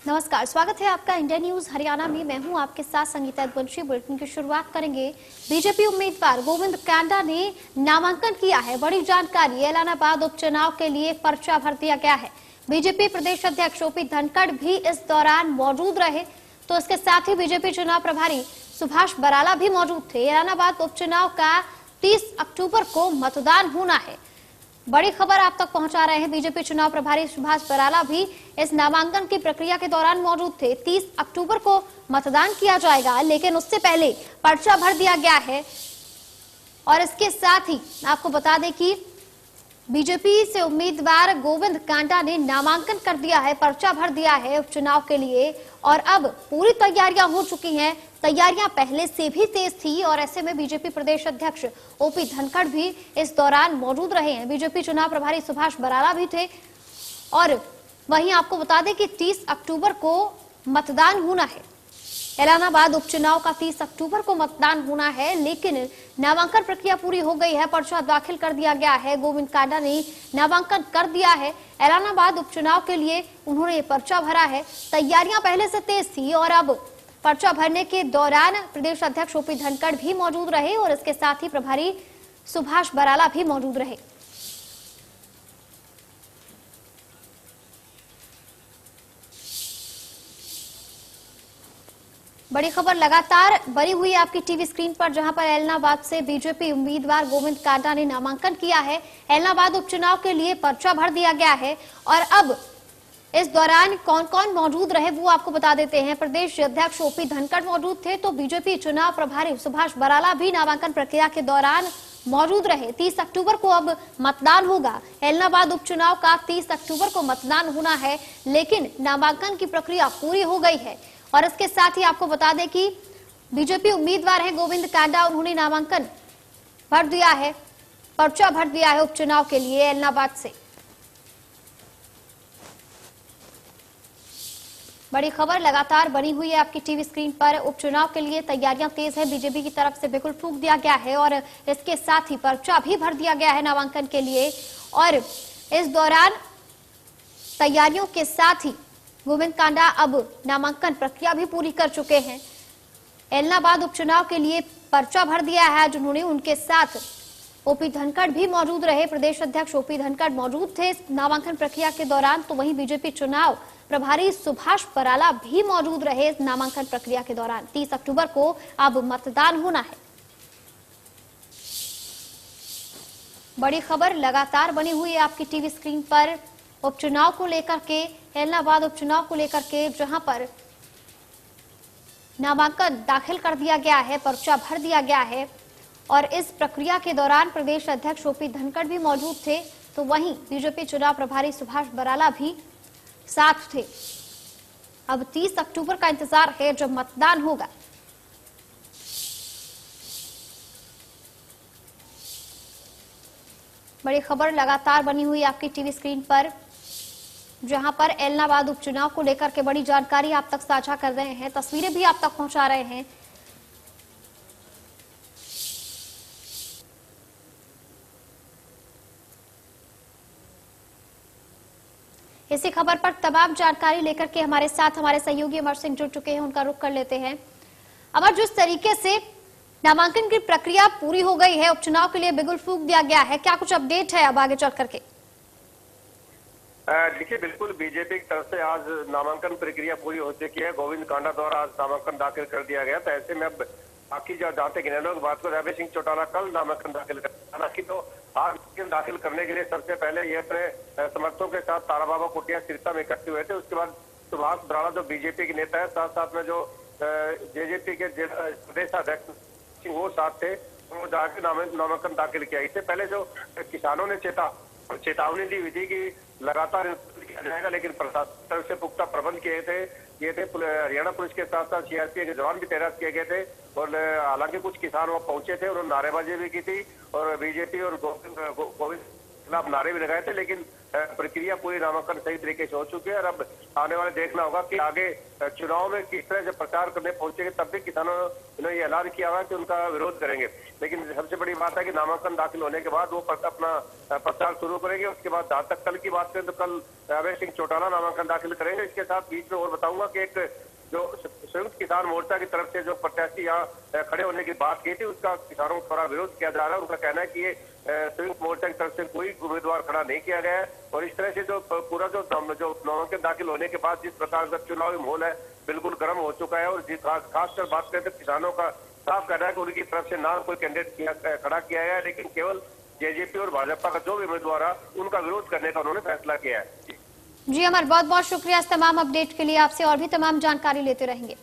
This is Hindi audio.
नमस्कार, स्वागत है आपका इंडिया न्यूज हरियाणा में। मैं हूं आपके साथ संगीता वंशी। बुलेटिन की शुरुआत करेंगे। बीजेपी उम्मीदवार गोविंद कांडा ने नामांकन किया है। बड़ी जानकारी, एलानाबाद उपचुनाव के लिए पर्चा भर दिया गया है। बीजेपी प्रदेश अध्यक्ष ओपी धनखड़ भी इस दौरान मौजूद रहे, तो इसके साथ ही बीजेपी चुनाव प्रभारी सुभाष बराला भी मौजूद थे। एलानाबाद उपचुनाव का 30 अक्टूबर को मतदान होना है। बड़ी खबर आप तक पहुंचा रहे हैं। बीजेपी चुनाव प्रभारी सुभाष बराला भी इस नामांकन की प्रक्रिया के दौरान मौजूद थे। 30 अक्टूबर को मतदान किया जाएगा, लेकिन उससे पहले पर्चा भर दिया गया है। और इसके साथ ही आपको बता दें कि बीजेपी से उम्मीदवार गोविंद कांडा ने नामांकन कर दिया है, पर्चा भर दिया है उपचुनाव के लिए। और अब पूरी तैयारियां हो चुकी हैं। तैयारियां पहले से भी तेज थी और ऐसे में बीजेपी प्रदेश अध्यक्ष ओपी धनखड़ भी इस दौरान मौजूद रहे हैं। बीजेपी चुनाव प्रभारी सुभाष बराला भी थे। और वहीं आपको बता दें कि 30 अक्टूबर को मतदान होना है। एलानाबाद उपचुनाव का 30 अक्टूबर को मतदान होना है, लेकिन नामांकन प्रक्रिया पूरी हो गई है। पर्चा दाखिल कर दिया गया है। गोविंद कांडा ने नामांकन कर दिया है। एलानाबाद उपचुनाव के लिए उन्होंने ये पर्चा भरा है। तैयारियां पहले से तेज थी और अब पर्चा भरने के दौरान प्रदेश अध्यक्ष ओपी धनखड़ भी मौजूद रहे और इसके साथ ही प्रभारी सुभाष बराला भी मौजूद रहे। बड़ी खबर लगातार बनी हुई है आपकी टीवी स्क्रीन पर, जहां पर एलनाबाद से बीजेपी उम्मीदवार गोविंद कांडा ने नामांकन किया है। एलनाबाद उपचुनाव के लिए पर्चा भर दिया गया है। और अब इस दौरान कौन कौन मौजूद रहे वो आपको बता देते हैं। प्रदेश अध्यक्ष ओपी धनखड़ मौजूद थे, तो बीजेपी चुनाव प्रभारी सुभाष बराला भी नामांकन प्रक्रिया के दौरान मौजूद रहे। 30 अक्टूबर को अब मतदान होगा। एलनाबाद उपचुनाव का 30 अक्टूबर को मतदान होना है, लेकिन नामांकन की प्रक्रिया पूरी हो गई है। और इसके साथ ही आपको बता दें कि बीजेपी उम्मीदवार हैं गोविंद कांडा, उन्होंने नामांकन भर दिया है, पर्चा भर दिया है उपचुनाव के लिए एलनाबाद से। बड़ी खबर लगातार बनी हुई है आपकी टीवी स्क्रीन पर। उपचुनाव के लिए तैयारियां तेज है। बीजेपी की तरफ से बिल्कुल फूंक दिया गया है और इसके साथ ही पर्चा भी भर दिया गया है नामांकन के लिए। और इस दौरान तैयारियों के साथ ही गोविंद कांडा अब नामांकन प्रक्रिया भी पूरी कर चुके हैं। एलनाबाद उपचुनाव के लिए पर्चा भर दिया है जिन्होंने, उनके साथ ओपी धनखड़ भी मौजूद रहे। प्रदेश अध्यक्ष ओपी धनखड़ मौजूद थे नामांकन प्रक्रिया के दौरान, तो वहीं बीजेपी चुनाव प्रभारी सुभाष बराला भी मौजूद रहे नामांकन प्रक्रिया के दौरान। 30 अक्टूबर को अब मतदान होना है। बड़ी खबर लगातार बनी हुई है आपकी टीवी स्क्रीन पर उपचुनाव को लेकर के, एलनाबाद उपचुनाव को लेकर के, जहां पर नामांकन दाखिल कर दिया गया है, पर्चा भर दिया गया है। और इस प्रक्रिया के दौरान प्रदेश अध्यक्ष ओपी धनखड़ भी मौजूद थे, तो वहीं बीजेपी चुनाव प्रभारी सुभाष बराला भी साथ थे। अब 30 अक्टूबर का इंतजार है जब मतदान होगा। बड़ी खबर लगातार बनी हुई आपकी टीवी स्क्रीन पर, जहां पर एलनाबाद उपचुनाव को लेकर के बड़ी जानकारी आप तक साझा कर रहे हैं, तस्वीरें भी आप तक पहुंचा रहे हैं। इसी खबर पर तमाम जानकारी लेकर के हमारे साथ हमारे सहयोगी अमर सिंह जुड़ चुके हैं, उनका रुख कर लेते हैं। अमर, जिस तरीके से नामांकन की प्रक्रिया पूरी हो गई है, उपचुनाव के लिए बिगुल फूंक दिया गया है, क्या कुछ अपडेट है अब आगे चल करके? देखिए, बिल्कुल बीजेपी की तरफ से आज नामांकन प्रक्रिया पूरी हो चुकी है। गोविंद कांडा द्वारा आज नामांकन दाखिल कर दिया गया। तो ऐसे में अब बाकी जो जहाँ तक इनेलो की बात को, रवि सिंह चौटाला कल नामांकन दाखिल कर, हालांकि तो आज नामांकन दाखिल करने के लिए सबसे पहले ये अपने समर्थकों के साथ ताराबाबा कुटिया सिरसा में इकट्ठे हुए थे। उसके बाद सुभाष बराला जो बीजेपी के नेता है, साथ साथ में जो जेजेपी के प्रदेश अध्यक्ष वो साथ थे, वो जाकर नामांकन दाखिल किया। इससे पहले जो किसानों ने चेतावनी दी हुई थी कि लगातार किया जाएगा, लेकिन प्रशासन तरफ से पुख्ता प्रबंध किए थे। हरियाणा पुलिस के साथ साथ सीआरपीएफ के जवान भी तैनात किए गए थे। और हालांकि कुछ किसान वहां पहुंचे थे, उन्होंने नारेबाजी भी की थी और बीजेपी और गोविंद खिलाफ नारे भी लगाए थे, लेकिन प्रक्रिया पूरी नामांकन सही तरीके से हो चुकी है और अब आने वाले देखना होगा कि आगे चुनाव में किस तरह से प्रचार करने पहुंचेंगे। तब भी किसानों ने ये ऐलान किया हुआ है कि उनका विरोध करेंगे, लेकिन सबसे बड़ी बात है कि नामांकन दाखिल होने के बाद वो अपना प्रचार शुरू करेंगे। उसके बाद जहां तक कल की बात करें तो कल अभय सिंह चौटाला नामांकन दाखिल करेंगे। इसके साथ बीच में और बताऊंगा कि एक जो संयुक्त किसान मोर्चा की तरफ से जो प्रत्याशी यहाँ खड़े होने की बात की थी, उसका किसानों को थोड़ा विरोध किया जा रहा है। उनका कहना है कि ये संयुक्त मोर्चा की तरफ से कोई उम्मीदवार खड़ा नहीं किया गया है और इस तरह से जो पूरा जो नामांकन दाखिल होने के बाद जिस प्रकार का चुनावी माहौल है बिल्कुल गर्म हो चुका है। और खासकर बात करें तो किसानों का साफ कहना है कि उनकी तरफ से ना कोई कैंडिडेट खड़ा किया गया है, लेकिन केवल जेजेपी और भाजपा का जो भी उम्मीदवार है उनका विरोध करने का उन्होंने फैसला किया है। जी अमर, बहुत बहुत शुक्रिया इस तमाम अपडेट के लिए। आपसे और भी तमाम जानकारी लेते रहेंगे।